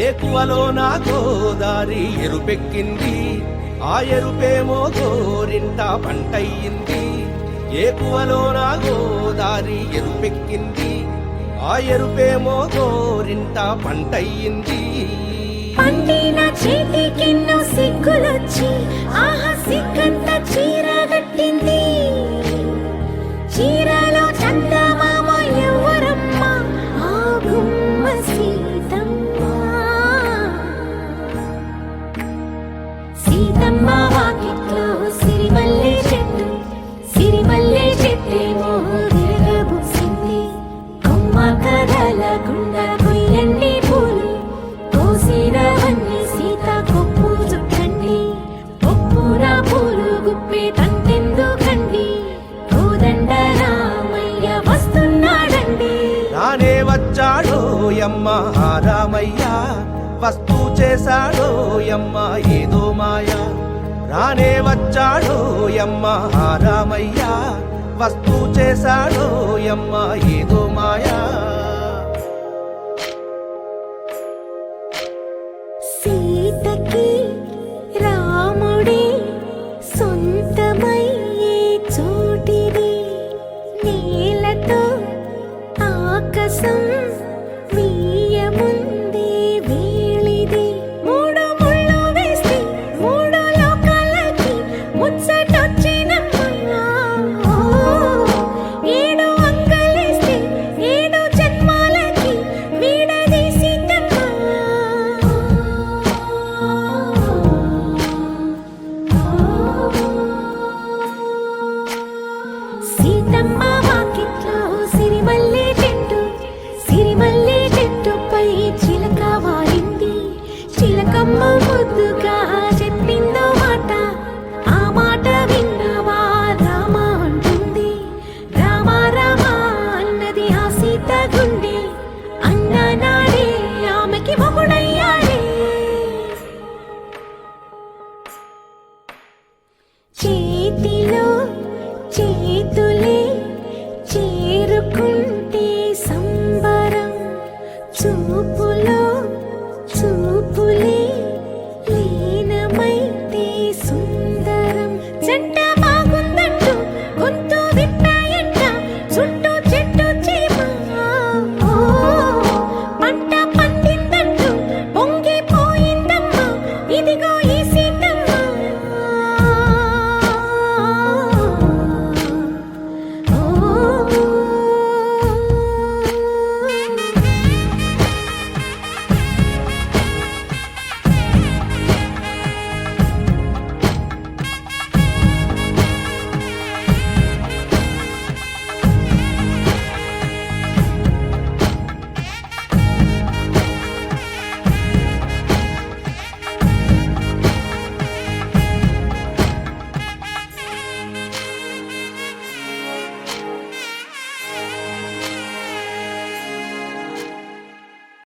ఏకువలో నా గోదారి ఎరుపెక్కింది, ఆ ఎరుపేమో గోరింట పంటయ్యింది. ఏకువలో నా గోదారి ఎరుపెక్కింది, ఆ ఎరుపేమో గోరింట పంటయ్యింది. పండిన చేతికెన్నో సిగ్గులొచ్చి ఆహా సిగ్గంత చీర కట్టింది. చీరలో చందమామ ఎవరమ్మ, ఆ గుమ్మ సీతమ్మ. సీతమ్మ వాకిట్లో సిరిమల్లె చెట్టు, సిరిమల్లె చెట్టేమో విరగబూసింది. కొమ్మ కదలకుండా కొయ్యండి పూలు, కోసిరవన్నీ సీత కొప్పు చుట్టండి. కొప్పున పూలు గుప్పే తంతెందుకండి, కోదండ రామయ్య వస్తున్నాడండి. రానే వచ్చాడో యమ్మ ఆ రామయ్య, వస్తూ చేశాడో యమ్మ ఏదో మాయ. రానే వచ్చాడో యమ్మ ఆ రామయ్య, వస్తూ చేశాడో యమ్మ ఏదో మాయా. సీతకి రాముడే సొంతమయ్యే చోటిది, నేలతో ఆకాశం వీయముందే వేళిది. మూడు ముళ్ళు వేస్తే మూడు లోకాలకి ముచ్చటొచ్చినమ్మా. ఏడు అంగలేస్తే ఏడు జన్మాలకి వీడదీసిందమ్మా. సీతమ్మ వాకిట్లో సిరిమల్లె చెట్టు, సిరిమల్లె చెట్టుపై చిలక వాలింది. చిలకమ్మ ముద్దుగా చెప్పిందో మాట, ఆ మాట విన్నవా రామ అంటుంది. రామ రామ అన్నది ఆ సీత గుండె, అన్న నాడే ఆమెకి మొగుడయ్యాడే. చేతిలో